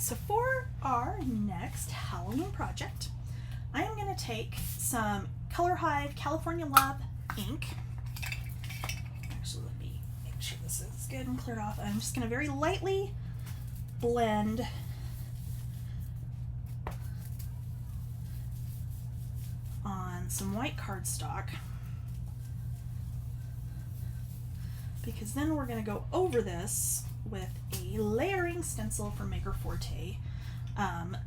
so for our next Halloween project, I am going to take some Color Hive California Love ink. Actually, let me make sure this is good and cleared off. I'm just going to very lightly blend on some white cardstock, because then we're going to go over this with a layering stencil from Maker Forte of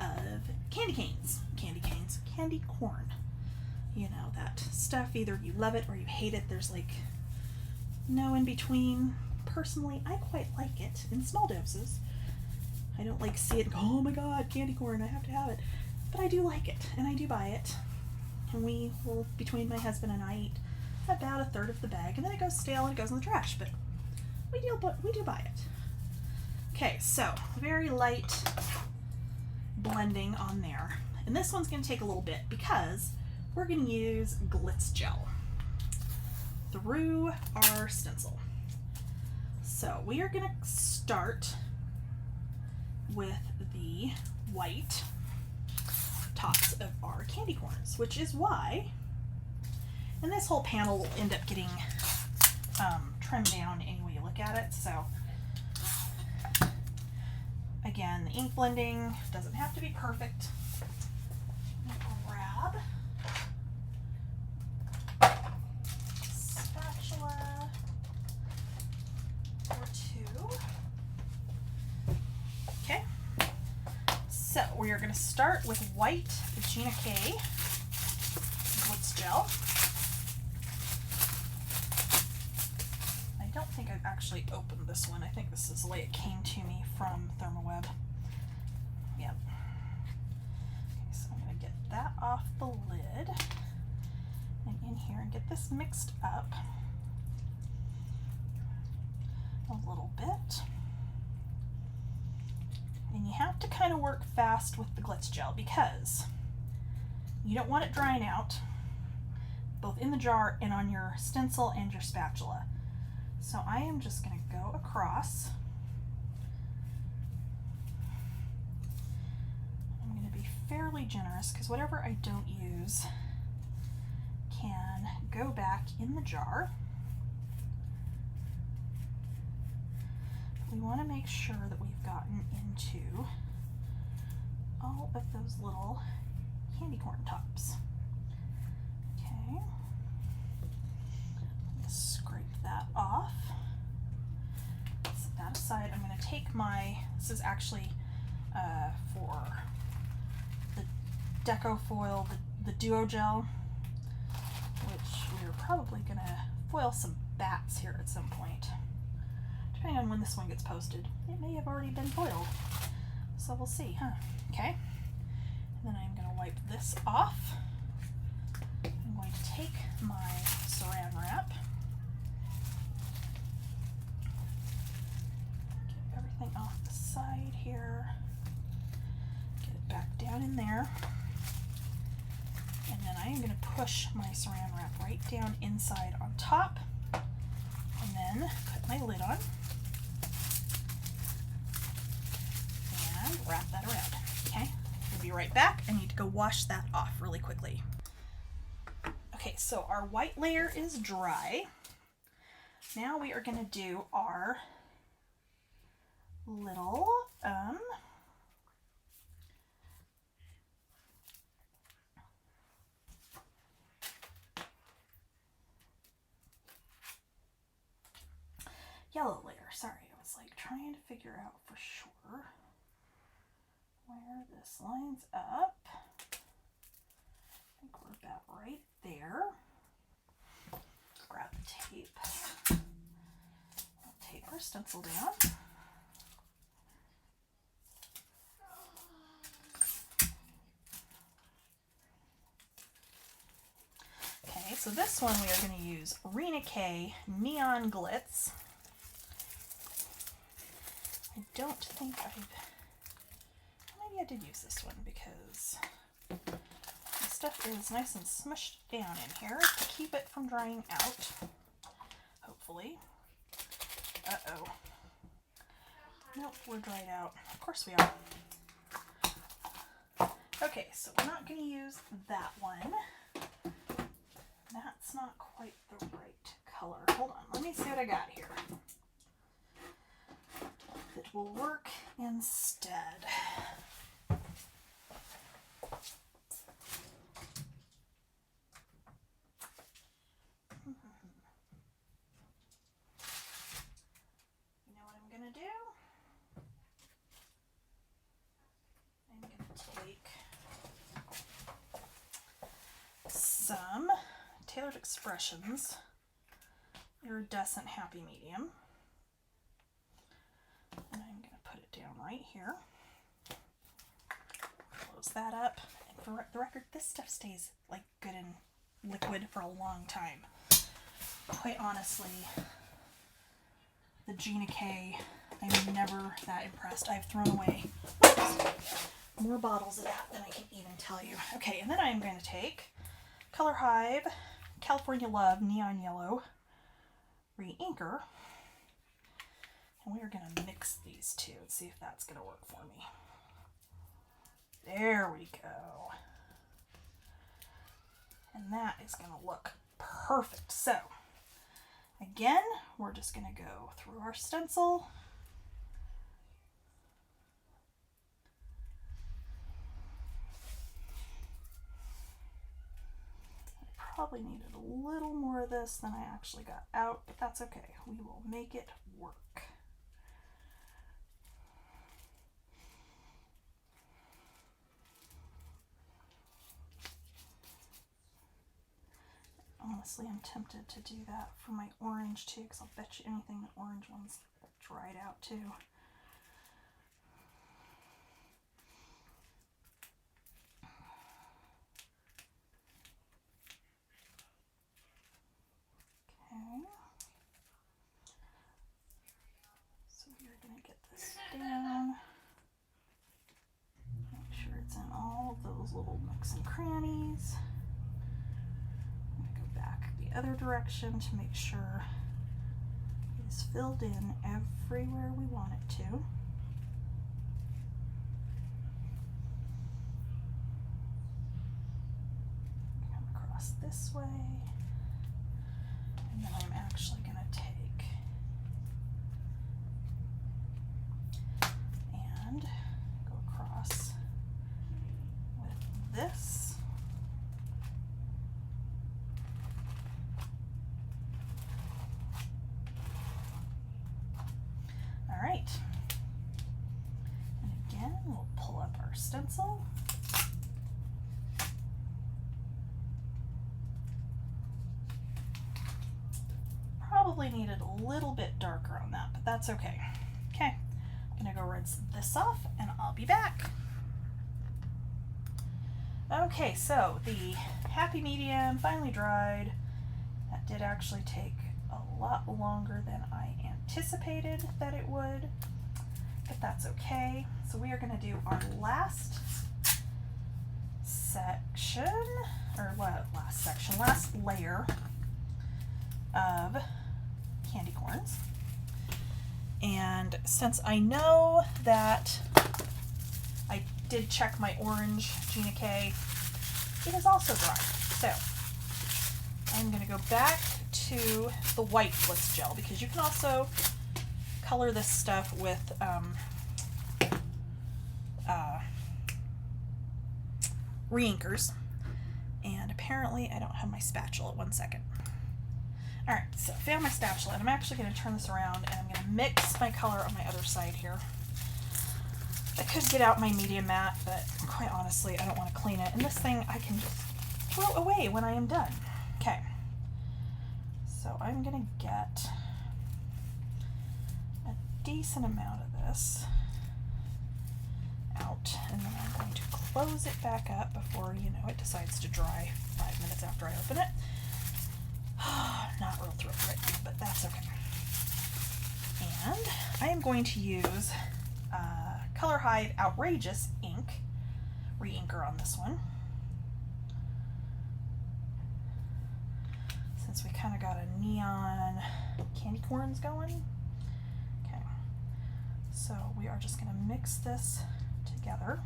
candy corn. You know, that stuff, either you love it or you hate it. There's like no in between. Personally, I quite like it in small doses. I don't like see it and go, oh my god, candy corn, I have to have it. But I do like it, and I do buy it. And we will, between my husband and I, eat about a third of the bag, and then it goes stale and it goes in the trash, but we do buy it. Okay, so very light blending on there. And this one's going to take a little bit because we're going to use glitz gel through our stencil. So we are going to start with the white tops of our candy corns, which is why, and this whole panel will end up getting trimmed down any way you look at it. So again, the ink blending doesn't have to be perfect. I'm gonna grab a spatula or two. Okay, so we are going to start with white Gina K glitz gel. I don't think I've actually opened this one. I think this is the way it came to me from ThermoWeb. Yep. Okay, so I'm going to get that off the lid and in here and get this mixed up a little bit. And you have to kind of work fast with the glitz gel because you don't want it drying out, both in the jar and on your stencil and your spatula. So I am just going to go across. I'm going to be fairly generous because whatever I don't use can go back in the jar. We want to make sure that we've gotten into all of those little candy corn tops. Okay, let's scrape that off. Set that aside. I'm going to take my, this is actually for the deco foil, the duo gel, which we're probably going to foil some bats here at some point. Depending on when this one gets posted, it may have already been foiled. So we'll see, huh? Okay. And then I'm going to wipe this off. I'm going to take my saran wrap. Get everything off the side here. Get it back down in there. And then I am going to push my saran wrap right down inside on top. And then put my lid on. And wrap that around. Okay, we'll be right back. I need to go wash that off really quickly. Okay, so our white layer is dry. Now we are going to do our little yellow layer. Sorry, I was like trying to figure out for sure where this lines up. I think we're about right there. Grab the tape. We'll tape our stencil down. Okay, so this one we are going to use Rena K Neon Glitz. I don't think maybe I did use this one because the stuff is nice and smushed down in here to keep it from drying out, hopefully. Uh-oh. Nope, we're dried out. Of course we are. Okay, so we're not going to use that one. That's not quite the right color. Hold on, let me see what I got here that will work instead. You know what I'm going to do? I'm going to take some Tailored Expressions Iridescent Happy Medium, and I'm going to put it down right here. Close that up. And for the record, this stuff stays like good and liquid for a long time. Quite honestly, the Gina K, I'm never that impressed. I've thrown away more bottles of that than I can even tell you. Okay, and then I'm going to take Color Hive California Love Neon Yellow Re-Inker, and we are going to mix these two and see if that's going to work for me. There we go. And that is going to look perfect. So, again, we're just going to go through our stencil. Probably needed a little more of this than I actually got out, but that's okay. We will make it work. Honestly, I'm tempted to do that for my orange too, because I'll bet you anything the orange one's dried out too. Okay. So we're going to get this down. Make sure it's in all of those little nooks and crannies. I'm going to go back the other direction to make sure it is filled in everywhere we want it to. Come across this way. And then I'm actually going to take and go across with this. All right. And again, we'll pull up our stencil. Probably needed a little bit darker on that, but that's okay. Okay, I'm gonna go rinse this off and I'll be back. Okay, so the Happy Medium finally dried. That did actually take a lot longer than I anticipated that it would, but that's okay. So we are gonna do our last section, or what, last layer of candy corns. And since I know that I did check my orange Gina K, it is also dry. So I'm going to go back to the white Blitz gel, because you can also color this stuff with re-inkers. And apparently I don't have my spatula. 1 second. Alright, so I found my spatula, and I'm actually going to turn this around and I'm going to mix my color on my other side here. I could get out my medium mat, but quite honestly, I don't want to clean it. And this thing I can just throw away when I am done. Okay, so I'm going to get a decent amount of this out, and then I'm going to close it back up before, you know, it decides to dry 5 minutes after I open it. Not real thrilled right now, but that's okay. And I am going to use Color Hive Outrageous ink, re-inker on this one. Since we kind of got a neon candy corns going. Okay, so we are just going to mix this together.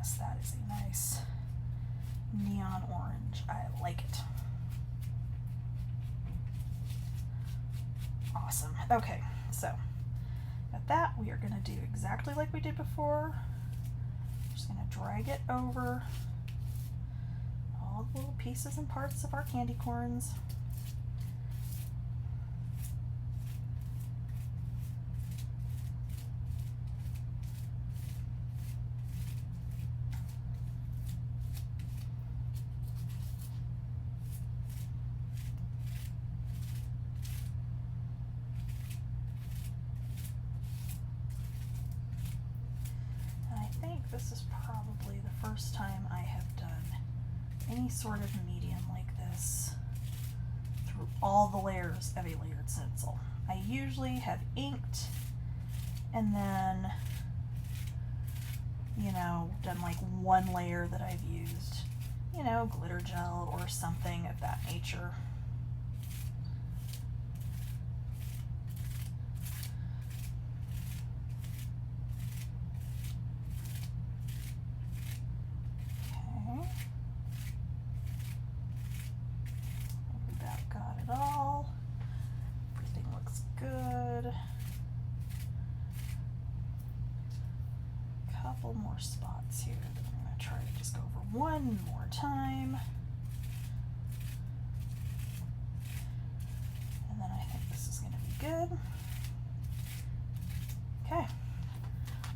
Yes, that is a nice neon orange. I like it. Awesome. Okay, so at that, we are going to do exactly like we did before. Just going to drag it over all the little pieces and parts of our candy corns. This is probably the first time I have done any sort of medium like this through all the layers of a layered stencil. I usually have inked and then, you know, done like one layer that I've used, you know, glitter gel or something of that nature. More spots here that I'm going to try to just go over one more time. And then I think this is going to be good. Okay,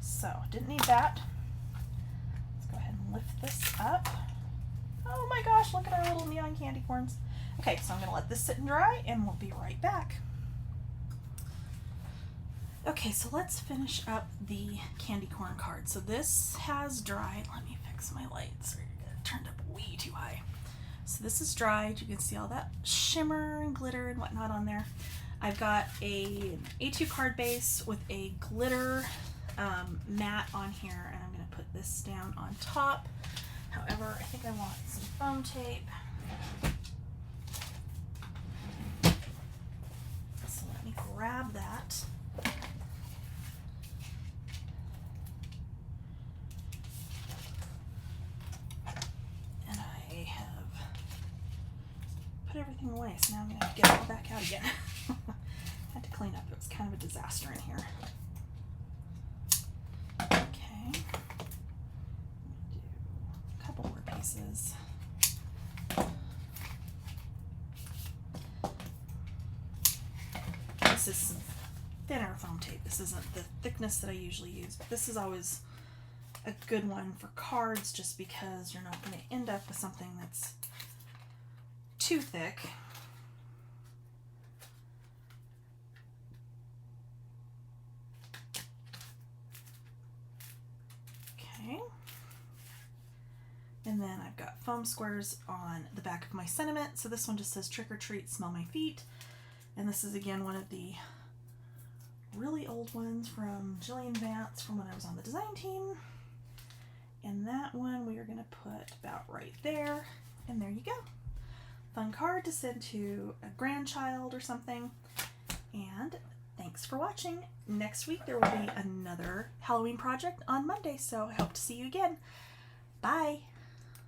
so didn't need that. Let's go ahead and lift this up. Oh my gosh, look at our little neon candy corns. Okay, so I'm going to let this sit and dry and we'll be right back. Okay, so let's finish up the candy corn card. So this has dried. Let me fix my lights. It turned up way too high. So this is dried. You can see all that shimmer and glitter and whatnot on there. I've got an A2 card base with a glitter mat on here, and I'm going to put this down on top. However, I think I want some foam tape. So let me grab that. Everything away, so now I'm going to have to get it all back out again. Had to clean up. It was kind of a disaster in here. Okay. Do a couple more pieces. This is thinner foam tape. This isn't the thickness that I usually use, but this is always a good one for cards just because you're not going to end up with something that's too thick. Okay. And then I've got foam squares on the back of my sentiment. So this one just says trick or treat, smell my feet. And this is again one of the really old ones from Jillian Vance from when I was on the design team. And that one we are going to put about right there. And there you go. Fun card to send to a grandchild or something. And thanks for watching. Next week there will be another Halloween project on Monday, so I hope to see you again. Bye!